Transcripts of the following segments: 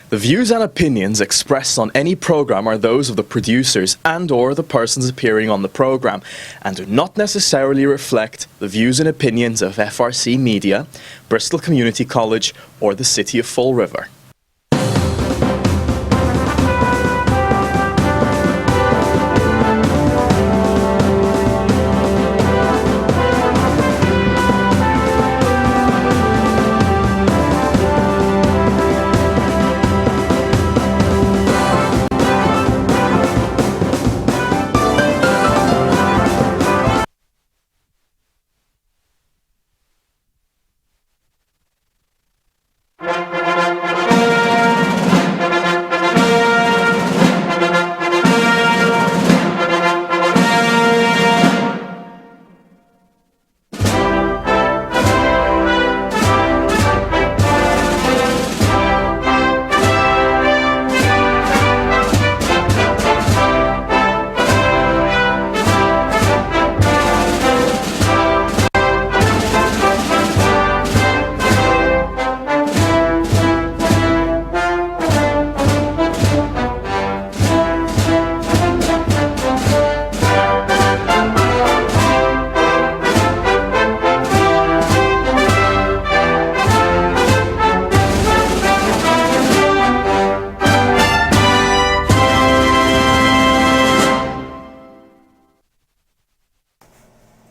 The views and opinions expressed on any program are those of the producers and/or the persons appearing on the program and do not necessarily reflect the views and opinions of FRC Media, Bristol Community College, or the City of Fall River.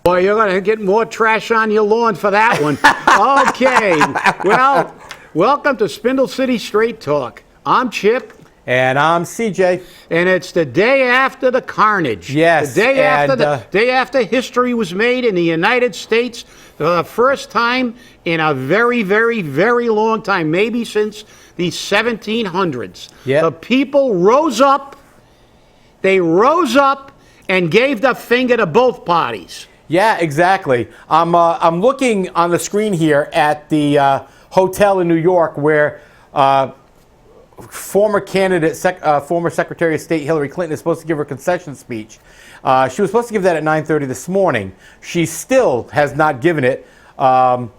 Boy, you're going to get more trash on your lawn for that one. Okay. Well, welcome to Spindle City Straight Talk. I'm Chip. And I'm CJ. And it's the day after the carnage. Yes. The day after history was made in the United States for the first time in a very, very, very long time, maybe since the 1700s. Yep. The people rose up. They rose up and gave the finger to both parties. Yeah, exactly. I'm looking on the screen here at the hotel in New York where former Secretary of State Hillary Clinton is supposed to give her concession speech. She was supposed to give that at 9:30 this morning. She still has not given it. At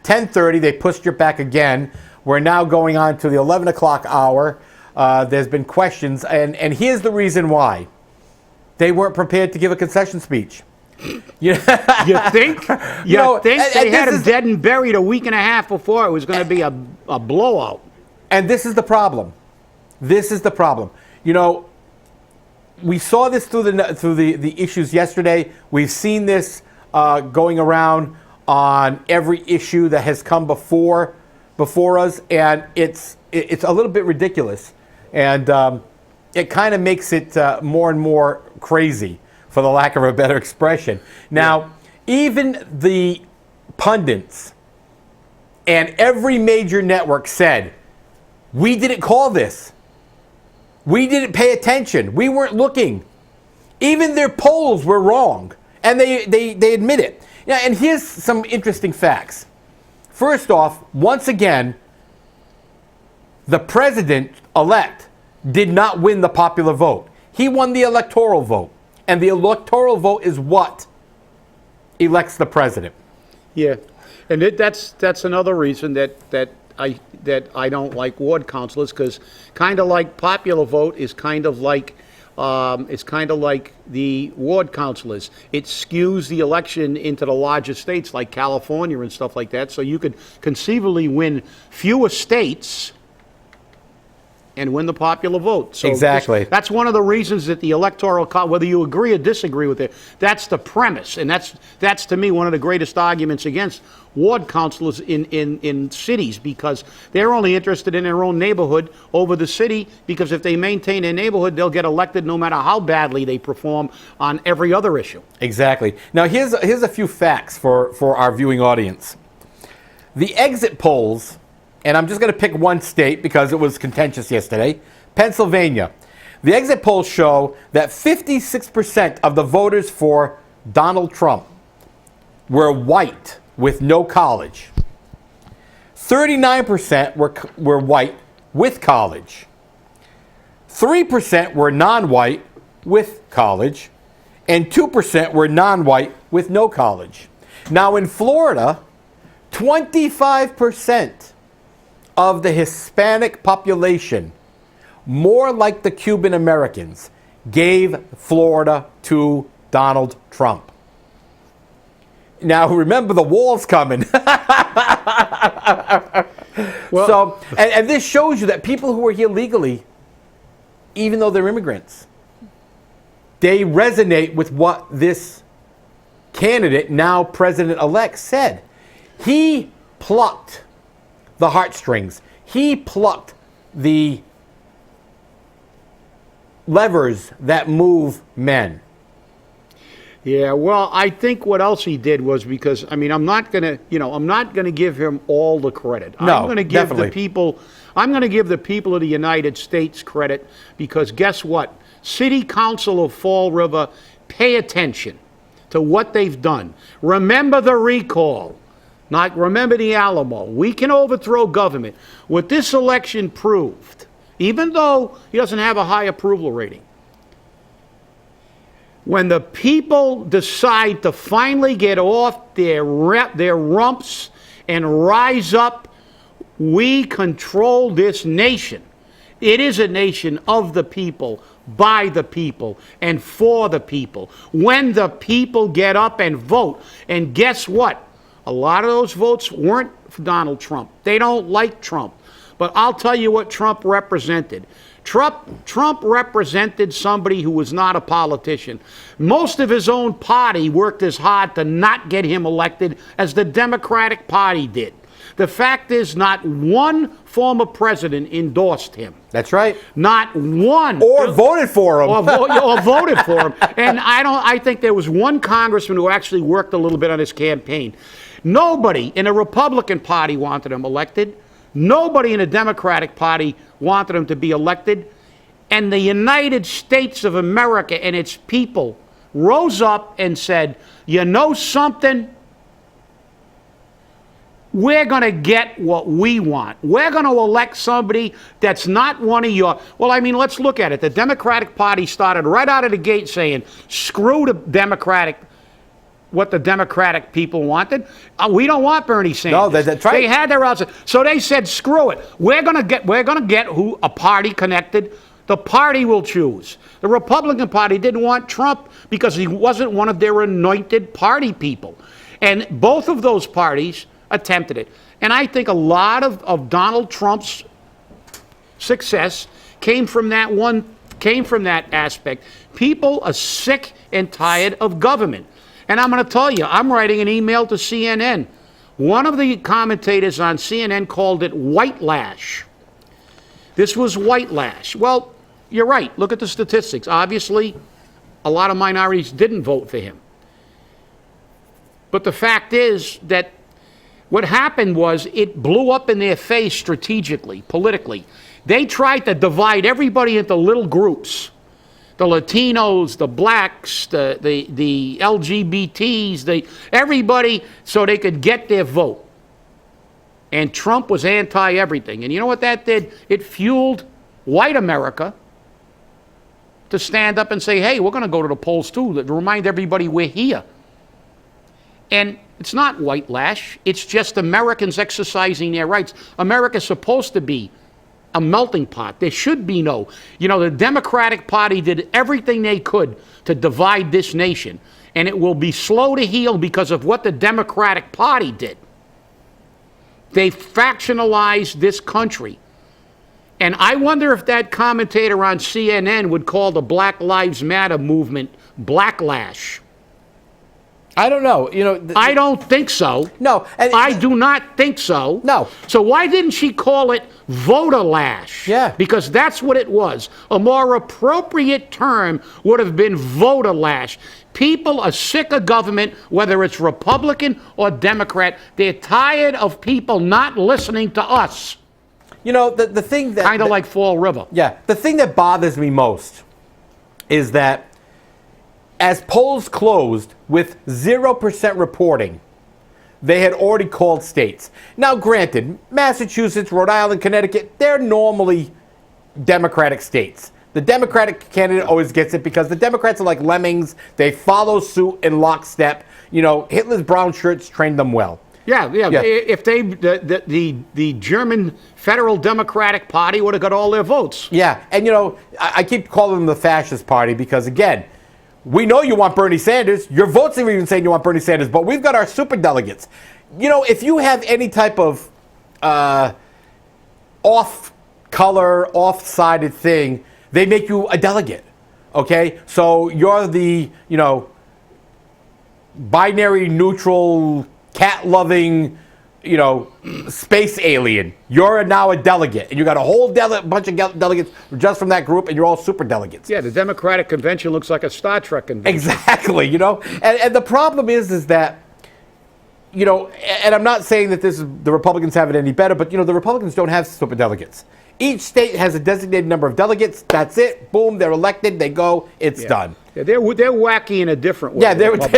10:30, they pushed her back again. We're now going on to the 11 o'clock hour. There's been questions, and here's the reason why. They weren't prepared to give a concession speech. You think? They had him dead and buried a week and a half before it was going to be a blowout. And this is the problem. This is the problem. You know, we saw this through the issues yesterday. We've seen this going around on every issue that has come before us, and it's a little bit ridiculous, and it kind of makes it more and more crazy, for the lack of a better expression. Now, even the pundits and every major network said, we didn't call this. We didn't pay attention. We weren't looking. Even their polls were wrong, and they admit it. Yeah, and here's some interesting facts. First off, once again, the president-elect did not win the popular vote. He won the electoral vote. And the electoral vote is what elects the president. Yeah, and that's another reason that I don't like ward councilors, because kind of like popular vote is kind of like the ward councilors. It skews the election into the larger states like California and stuff like that. So you could conceivably win fewer states and win the popular vote. So exactly. That's one of the reasons that the electoral, whether you agree or disagree with it, that's the premise. And that's to me one of the greatest arguments against ward councilors in cities, because they're only interested in their own neighborhood over the city, because if they maintain their neighborhood, they'll get elected no matter how badly they perform on every other issue. Exactly. Now, here's a few facts for our viewing audience. The exit polls, and I'm just going to pick one state because it was contentious yesterday, Pennsylvania. The exit polls show that 56% of the voters for Donald Trump were white with no college. 39% were white with college. 3% were non-white with college. And 2% were non-white with no college. Now in Florida, 25% of the Hispanic population, more like the Cuban Americans, gave Florida to Donald Trump. Now, remember, the wall's coming. Well, and this shows you that people who are here legally, even though they're immigrants, they resonate with what this candidate, now president-elect, said. He plucked the heartstrings. He plucked the levers that move men. Yeah, well, I think what else he did was because, I mean, I'm not going to give him all the credit. No, I'm going to give definitely. the people of the United States credit because guess what? City Council of Fall River, pay attention to what they've done. Remember the recall. Not remember the Alamo. We can overthrow government. What this election proved, even though he doesn't have a high approval rating, when the people decide to finally get off their rumps and rise up, we control this nation. It is a nation of the people, by the people, and for the people. When the people get up and vote, and guess what? A lot of those votes weren't for Donald Trump. They don't like Trump. But I'll tell you what Trump represented. Trump represented somebody who was not a politician. Most of his own party worked as hard to not get him elected as the Democratic Party did. The fact is, not one former president endorsed him. That's right. Not one. Or voted for him. Or voted for him. And I think there was one congressman who actually worked a little bit on his campaign. Nobody in the Republican Party wanted him elected. Nobody in the Democratic Party wanted him to be elected. And the United States of America and its people rose up and said, you know something? We're going to get what we want. We're going to elect somebody that's not one of your... Well, I mean, let's look at it. The Democratic Party started right out of the gate saying, screw the Democratic... what the Democratic people wanted. We don't want Bernie Sanders. No, that's right. They had their outside. So they said, screw it. We're gonna get who a party connected. The party will choose. The Republican Party didn't want Trump because he wasn't one of their anointed party people. And both of those parties attempted it. And I think a lot of Donald Trump's success came from that aspect. People are sick and tired of government. And I'm going to tell you, I'm writing an email to CNN. One of the commentators on CNN called it white lash. This was white lash. Well, you're right. Look at the statistics. Obviously, a lot of minorities didn't vote for him. But the fact is that what happened was it blew up in their face strategically, politically. They tried to divide everybody into little groups. The Latinos, the blacks, the LGBTs, everybody, so they could get their vote. And Trump was anti-everything. And you know what that did? It fueled white America to stand up and say, hey, we're going to go to the polls too, to remind everybody we're here. And it's not white lash. It's just Americans exercising their rights. America's supposed to be a melting pot. There should be no. The Democratic Party did everything they could to divide this nation. And it will be slow to heal because of what the Democratic Party did. They factionalized this country. And I wonder if that commentator on CNN would call the Black Lives Matter movement blacklash. I don't know. I don't think so. No. I do not think so. No. So why didn't she call it voter lash? Yeah. Because that's what it was. A more appropriate term would have been voter lash. People are sick of government, whether it's Republican or Democrat. They're tired of people not listening to us. The thing that... Kind of like Fall River. Yeah. The thing that bothers me most is that as polls closed with 0% reporting, they had already called states. Now, granted, Massachusetts, Rhode Island, Connecticut, they're normally Democratic states. The Democratic candidate always gets it because the Democrats are like lemmings. They follow suit in lockstep. Hitler's brown shirts trained them well. Yeah. If they, the German Federal Democratic Party would have got all their votes. Yeah, and I keep calling them the fascist party because, again, we know you want Bernie Sanders. Your votes are even saying you want Bernie Sanders, but we've got our superdelegates. If you have any type of off-color, off-sided thing, they make you a delegate, okay? So you're the, binary neutral, cat-loving, space alien. You're now a delegate, and you got a whole bunch of delegates just from that group, and you're all super delegates. Yeah, the Democratic convention looks like a Star Trek convention. Exactly, and the problem is that, and I'm not saying that the Republicans have it any better, but the Republicans don't have super delegates. Each state has a designated number of delegates. That's it. Boom, they're elected. They go. It's done. Yeah, they're wacky in a different way. Yeah, they're both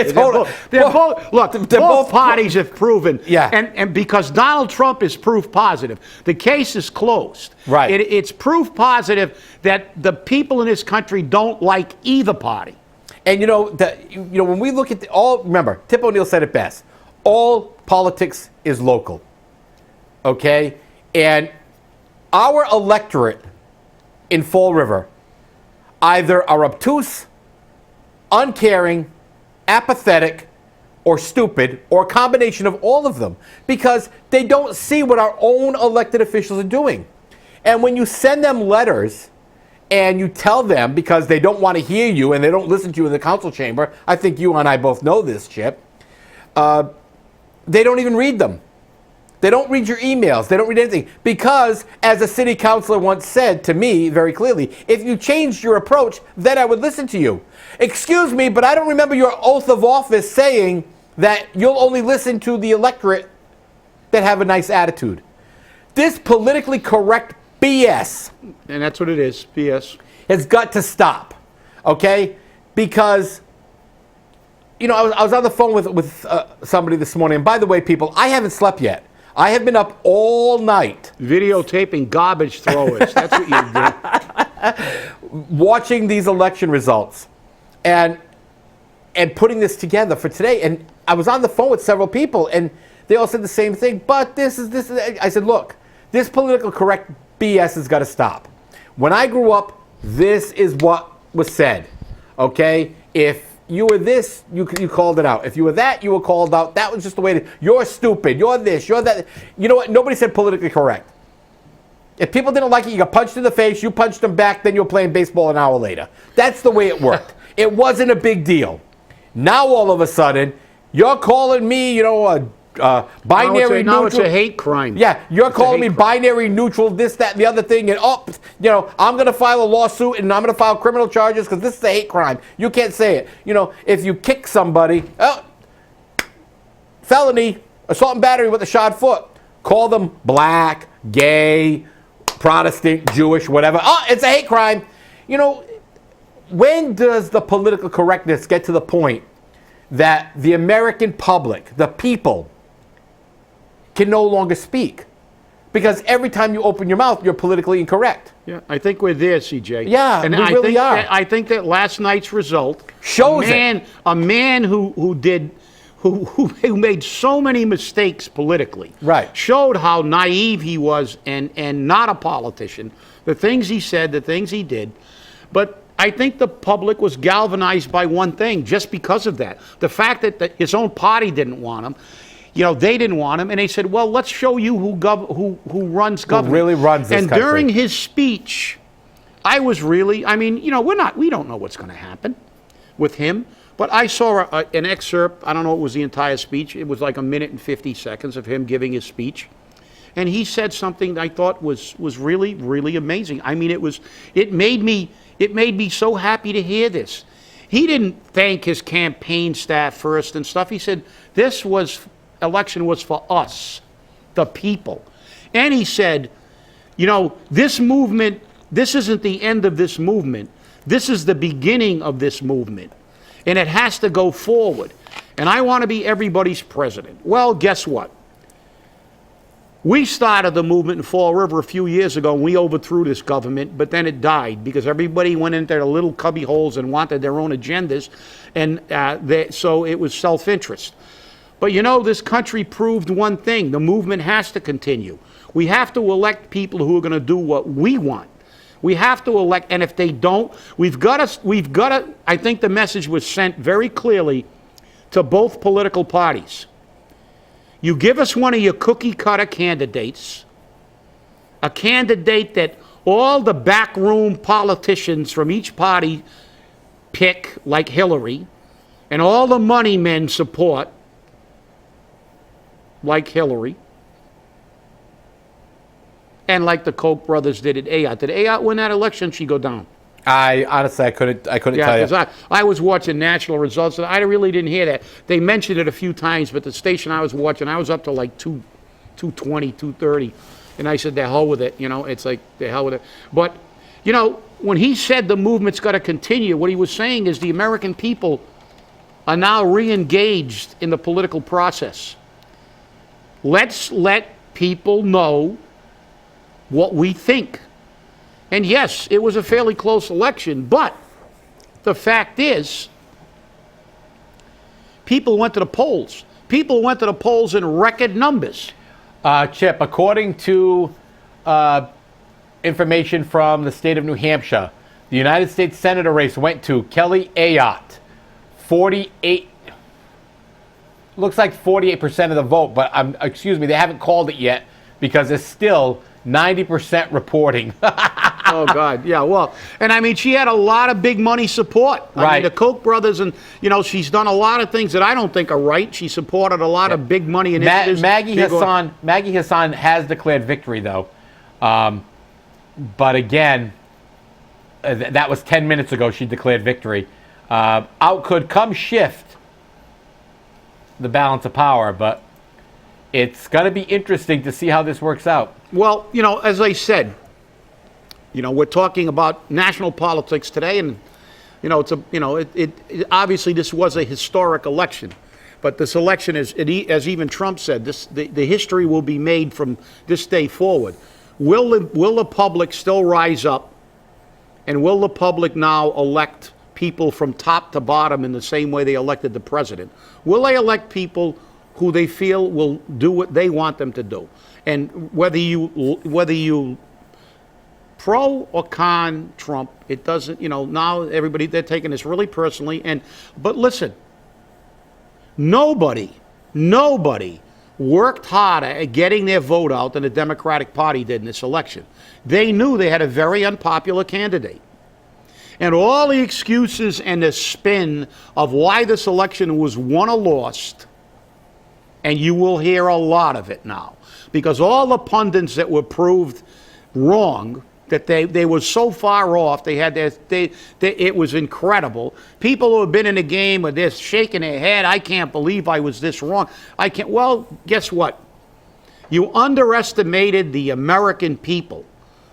parties have proven. Yeah. And because Donald Trump is proof positive, the case is closed. Right. It's proof positive that the people in this country don't like either party. And when we look at remember, Tip O'Neill said it best. All politics is local. Okay? And our electorate in Fall River either are obtuse, uncaring, apathetic, or stupid, or a combination of all of them, because they don't see what our own elected officials are doing. And when you send them letters and you tell them, because they don't want to hear you and they don't listen to you in the council chamber, I think you and I both know this, Chip, they don't even read them. They don't read your emails. They don't read anything. Because, as a city councilor once said to me very clearly, if you changed your approach, then I would listen to you. Excuse me, but I don't remember your oath of office saying that you'll only listen to the electorate that have a nice attitude. This politically correct BS. And that's what it is, BS. Has got to stop. Okay? Because I was on the phone with somebody this morning. And by the way, people, I haven't slept yet. I have been up all night. Videotaping garbage throwers. That's what you do. Watching these election results and putting this together for today. And I was on the phone with several people, and they all said the same thing. But this is. I said, look, this political correct BS has got to stop. When I grew up, this is what was said. Okay? If you were this, you called it out. If you were that, you were called out. That was just the way to. You're stupid. You're this. You're that. You know what? Nobody said politically correct. If people didn't like it, you got punched in the face. You punched them back. Then you're playing baseball an hour later. That's the way it worked. It wasn't a big deal. Now all of a sudden, you're calling me, binary neutral. Now it's a hate crime. Yeah, you're calling me binary neutral, this, that, and the other thing, and I'm going to file a lawsuit and I'm going to file criminal charges because this is a hate crime. You can't say it. If you kick somebody, felony, assault and battery with a shod foot. Call them black, gay, Protestant, Jewish, whatever. It's a hate crime. When does the political correctness get to the point that the American public, the people, can no longer speak? Because every time you open your mouth, you're politically incorrect. Yeah, I think we're there, CJ. Yeah, and we really are. I think that last night's result shows a man who made so many mistakes politically. Right. Showed how naive he was and not a politician. The things he said, the things he did. But I think the public was galvanized by one thing just because of that. The fact that his own party didn't want him. They didn't want him, and they said, "Well, let's show you who runs government, who really runs this country." And during his speech, I was really, we don't know what's going to happen with him, but I saw an excerpt. I don't know if it was the entire speech. It was like 1 minute and 50 seconds of him giving his speech, and he said something I thought was really, really amazing. It made me so happy to hear this. He didn't thank his campaign staff first and stuff. He said this election was for us, the people. And he said, this movement, this isn't the end of this movement. This is the beginning of this movement. And it has to go forward. And I want to be everybody's president. Well, guess what? We started the movement in Fall River a few years ago, and we overthrew this government, but then it died because everybody went into their little cubby holes and wanted their own agendas, and so it was self-interest. But you know, this country proved one thing. The movement has to continue. We have to elect people who are going to do what we want. We have to elect, and if they don't, we've got to, I think the message was sent very clearly to both political parties. You give us one of your cookie-cutter candidates, a candidate that all the backroom politicians from each party pick, like Hillary, and all the money men support, like Hillary, and like the Koch brothers did at Ayotte. Did Ayotte win that election? She'd go down. I honestly, I couldn't tell you. Yeah, I was watching national results, and I really didn't hear that. They mentioned it a few times, but the station I was watching, I was up to like 220, 230, and I said, the hell with it. You know, it's like, the hell with it. But, you know, when he said the movement's got to continue, what he was saying is the American people are now re-engaged in the political process. Let's let people know what we think. And yes, it was a fairly close election, but the fact is, people went to the polls. People went to the polls in record numbers. Chip, according to information from the state of New Hampshire, the United States Senator race went to Kelly Ayotte. 48, looks like 48% of the vote, but excuse me, they haven't called it yet because it's still 90% reporting. Oh, God, yeah, well, and I mean, she had a lot of big money support. I mean, the Koch brothers, and, you know, she's done a lot of things that I don't think are right. She supported a lot of big money initiatives. Maggie Hassan has declared victory, though. But again, that was 10 minutes ago she declared victory. Out could come shift the balance of power, but it's going to be interesting to see how this works out. Well, you know, as I said, you know, we're talking about national politics today, and you know, it obviously this was a historic election, but this election is, as even Trump said, the history will be made from this day forward. Will the public still rise up, and will the public now elect people from top to bottom in the same way they elected the president? Will they elect people who they feel will do what they want them to do? And whether you pro or con Trump, it doesn't, you know, now everybody, they're taking this really personally. But listen, nobody worked harder at getting their vote out than the Democratic Party did in this election. They knew they had a very unpopular candidate. And all the excuses and the spin of why this election was won or lost, and you will hear a lot of it now, because all the pundits that were proved wrong, that they were so far off, it was incredible. People who have been in the game are just shaking their head. I can't believe I was this wrong. Well, guess what? You underestimated the American people.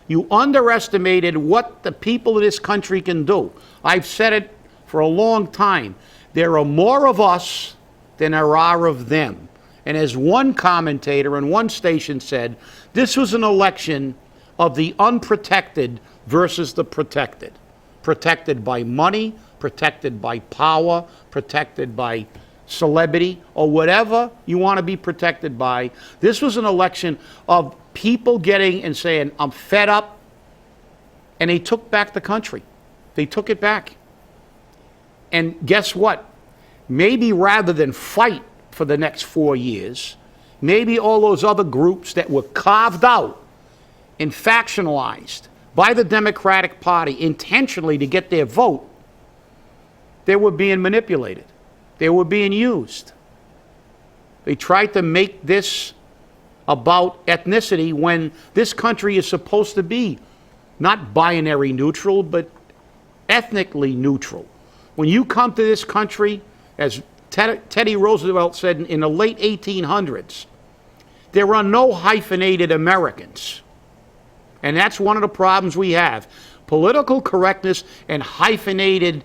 You underestimated what the people of this country can do. I've said it for a long time. There are more of us than there are of them. And as one commentator and one station said, this was an election of the unprotected versus the protected. Protected by money, protected by power, protected by celebrity, or whatever you want to be protected by. This was an election of people getting and saying, I'm fed up, and they took back the country. They took it back. And guess what? Maybe rather than fight for the next 4 years, maybe all those other groups that were carved out and factionalized by the Democratic Party intentionally to get their vote, they were being manipulated. They were being used. They tried to make this about ethnicity when this country is supposed to be not binary neutral, but ethnically neutral. When you come to this country, as Teddy Roosevelt said in the late 1800s, there are no hyphenated Americans. And that's one of the problems we have. Political correctness and hyphenated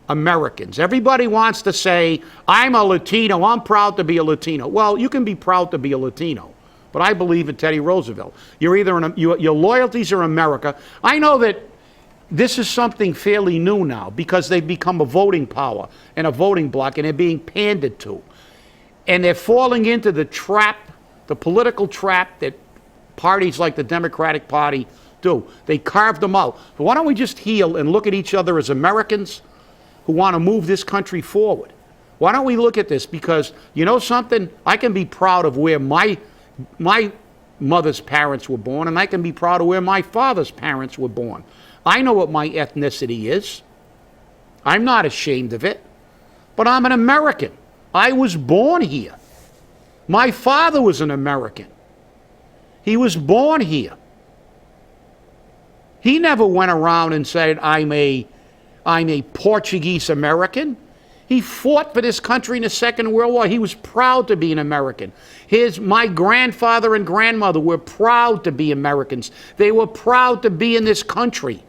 Americans. Everybody wants to say, I'm a Latino, I'm proud to be a Latino. Well, you can be proud to be a Latino, but I believe in Teddy Roosevelt. You're either your loyalties are America. I know that this is something fairly new now because they've become a voting power and a voting bloc, and they're being pandered to. And they're falling into the trap, the political trap that parties like the Democratic Party do. They carved them out. But why don't we just heal and look at each other as Americans who want to move this country forward? Why don't we look at this? Because, you know something? I can be proud of where my mother's parents were born, and I can be proud of where my father's parents were born. I know what my ethnicity is. I'm not ashamed of it. But I'm an American. I was born here. My father was an American. He was born here. He never went around and said, I'm a Portuguese American. He fought for this country in the Second World War. He was proud to be an American. My grandfather and grandmother were proud to be Americans. They were proud to be in this country.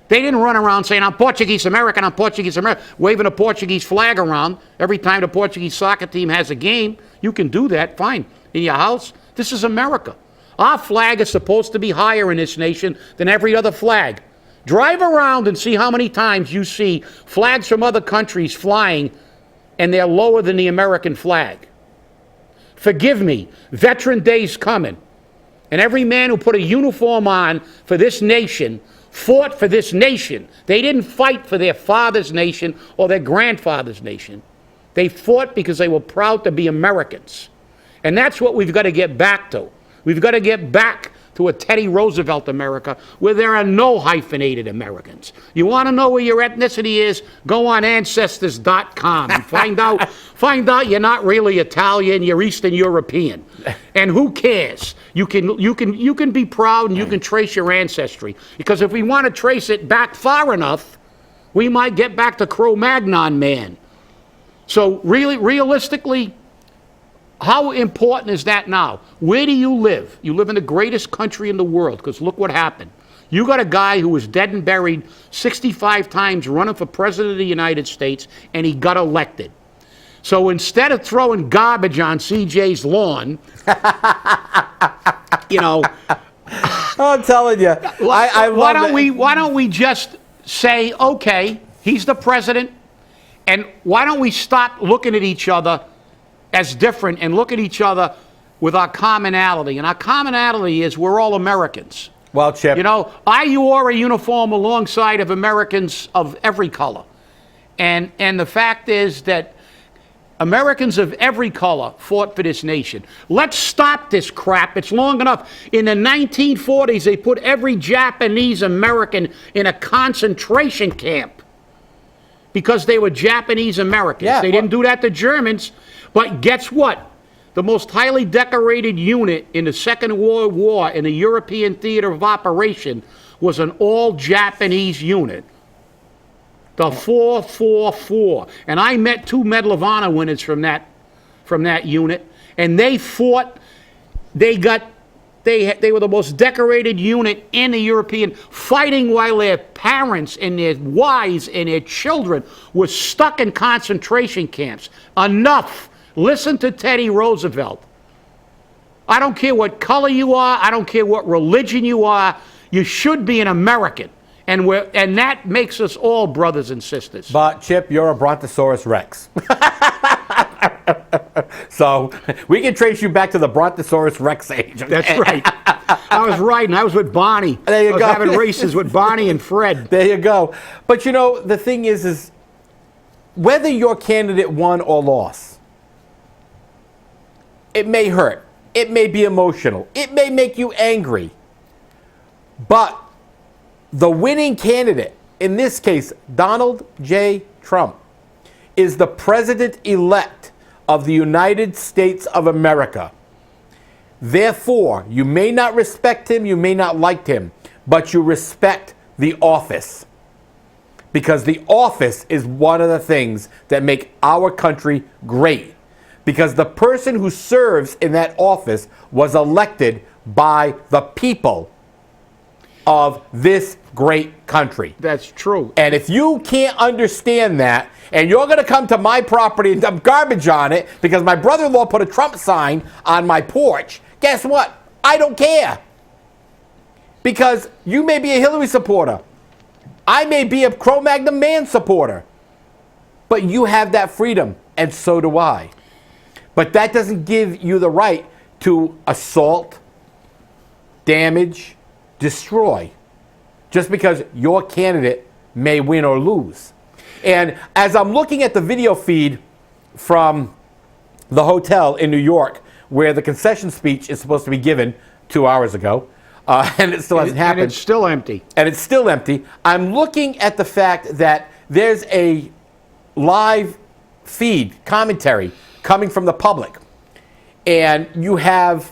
They didn't run around saying, I'm Portuguese American, I'm Portuguese American, waving a Portuguese flag around every time the Portuguese soccer team has a game. You can do that, fine, in your house. This is America. Our flag is supposed to be higher in this nation than every other flag. Drive around and see how many times you see flags from other countries flying and they're lower than the American flag. Forgive me, Veteran Day's coming. And every man who put a uniform on for this nation fought for this nation. They didn't fight for their father's nation or their grandfather's nation. They fought because they were proud to be Americans. And that's what we've got to get back to. We've got to get back to a Teddy Roosevelt America where there are no hyphenated Americans. You want to know where your ethnicity is? Go on Ancestors.com and find out you're not really Italian, you're Eastern European. And who cares? You can be proud and you can trace your ancestry. Because if we want to trace it back far enough, we might get back to Cro-Magnon man. So really, realistically, how important is that now? Where do you live? You live in the greatest country in the world, because look what happened. You got a guy who was dead and buried 65 times running for president of the United States, and he got elected. So instead of throwing garbage on CJ's lawn, you know, I'm telling you, why don't we just say, okay, he's the president, and why don't we stop looking at each other as different and look at each other with our commonality? And our commonality is we're all Americans. Well, Chip. You know, I wore a uniform alongside of Americans of every color. And the fact is that Americans of every color fought for this nation. Let's stop this crap. It's long enough. In the 1940s, they put every Japanese American in a concentration camp because they were Japanese Americans. Yeah, they didn't do that to Germans. But guess what? The most highly decorated unit in the Second World War in the European theater of operation was an all-Japanese unit. The 444. And I met 2 Medal of Honor winners from that unit. And they fought, they were the most decorated unit in the European, fighting while their parents and their wives and their children were stuck in concentration camps. Enough. Listen to Teddy Roosevelt. I don't care what color you are. I don't care what religion you are. You should be an American. And that makes us all brothers and sisters. But, Chip, you're a Brontosaurus Rex. So we can trace you back to the Brontosaurus Rex age. Okay? That's right. I was riding. I was with Barney. There you I was go. having races with Barney and Fred. There you go. But, you know, the thing is whether your candidate won or lost, it may hurt. It may be emotional. It may make you angry. But the winning candidate, in this case, Donald J. Trump, is the president-elect of the United States of America. Therefore, you may not respect him, you may not like him, but you respect the office. Because the office is one of the things that make our country great. Because the person who serves in that office was elected by the people of this great country. That's true. And if you can't understand that, and you're going to come to my property and dump garbage on it because my brother-in-law put a Trump sign on my porch, guess what? I don't care. Because you may be a Hillary supporter. I may be a Cro-Magnon man supporter. But you have that freedom, and so do I. But that doesn't give you the right to assault, damage, destroy, just because your candidate may win or lose. And as I'm looking at the video feed from the hotel in New York, where the concession speech is supposed to be given 2 hours ago, and it still hasn't happened. And it's still empty. And it's still empty. I'm looking at the fact that there's a live feed, commentary, coming from the public. And you have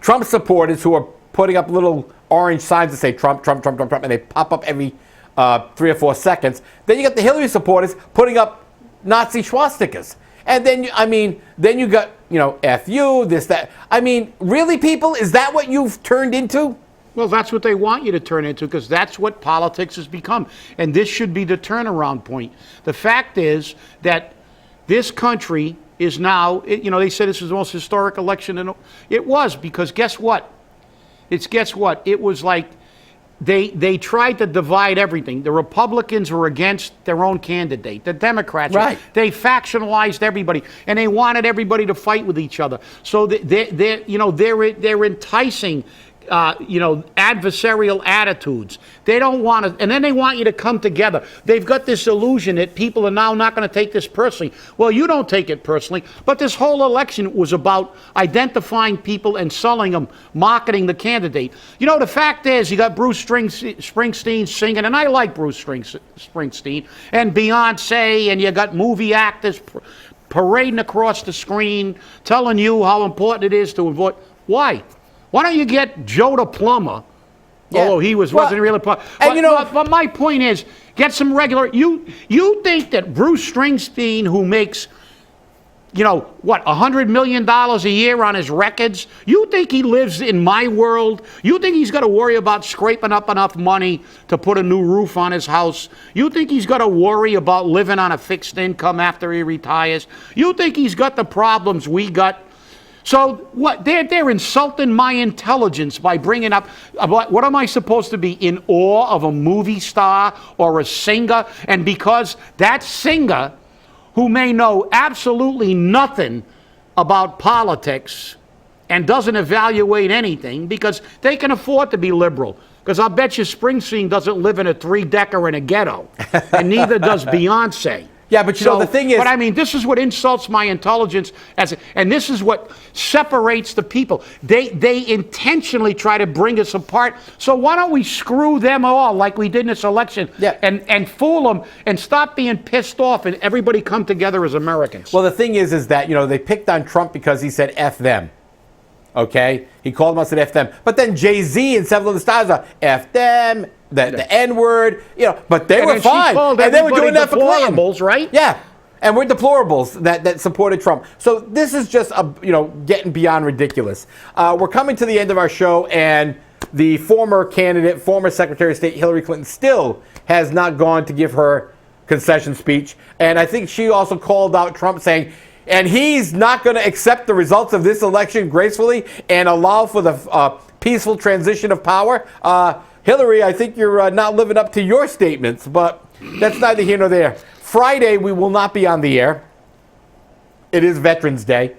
Trump supporters who are putting up little orange signs that say Trump, Trump, Trump, Trump, Trump, and they pop up every 3 or 4 seconds. Then you got the Hillary supporters putting up Nazi swastikas. And then, then you got, F you, this, that. Really, people? Is that what you've turned into? Well, that's what they want you to turn into, because that's what politics has become. And this should be the turnaround point. The fact is that this country is now, they said this was the most historic election. And it was, because guess what? It was like they tried to divide everything. The Republicans were against their own candidate. The Democrats, right. They factionalized everybody, and they wanted everybody to fight with each other. So they're enticing adversarial attitudes. They don't want to, and then they want you to come together. They've got this illusion that people are now not going to take this personally. Well, you don't take it personally, but this whole election was about identifying people and selling them, marketing the candidate. The fact is, you got Bruce Springsteen singing, and I like Bruce Springsteen, and Beyonce, and you got movie actors parading across the screen, telling you how important it is to avoid. Why? Why don't you get Joe the plumber? Yeah. Although he wasn't really a plumber. But my point is, get some regular. You think that Bruce Springsteen, who makes, $100 million a year on his records, you think he lives in my world? You think he's got to worry about scraping up enough money to put a new roof on his house? You think he's got to worry about living on a fixed income after he retires? You think he's got the problems we got? So what? They're insulting my intelligence by bringing up what am I supposed to be in awe of a movie star or a singer? And because that singer, who may know absolutely nothing about politics and doesn't evaluate anything, because they can afford to be liberal. Because I'll bet you Springsteen doesn't live in a 3-decker in a ghetto, and neither does Beyonce. Yeah, but the thing is... But this is what insults my intelligence, and this is what separates the people. They intentionally try to bring us apart. So why don't we screw them all like we did in this election, and fool them, and stop being pissed off, and everybody come together as Americans? Well, the thing is that, they picked on Trump because he said F them. Okay? He called them out and said F them. But then Jay-Z and several of the stars are F them, the N-word, but they were fine. And they were doing that for Clinton. Right? Yeah. And we're deplorables that supported Trump. So this is just, getting beyond ridiculous. We're coming to the end of our show, and the former candidate, former Secretary of State Hillary Clinton, still has not gone to give her concession speech. And I think she also called out Trump, saying, and he's not going to accept the results of this election gracefully and allow for the peaceful transition of power. Hillary, I think you're not living up to your statements, but that's neither here nor there. Friday, we will not be on the air. It is Veterans Day.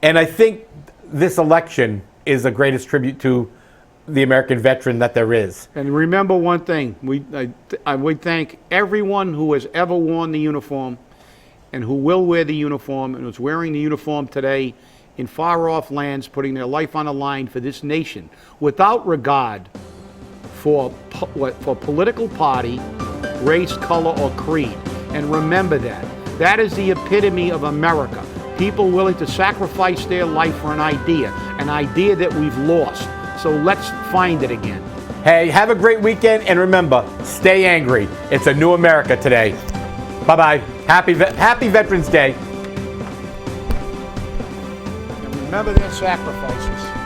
And I think this election is the greatest tribute to the American veteran that there is. And remember one thing. We thank everyone who has ever worn the uniform and who will wear the uniform and is wearing the uniform today in far-off lands, putting their life on the line for this nation, without regard for political party, race, color, or creed. And remember that. That is the epitome of America. People willing to sacrifice their life for an idea that we've lost. So let's find it again. Hey, have a great weekend, and remember, stay angry. It's a new America today. Bye-bye. Happy Veterans Day. Remember their sacrifices.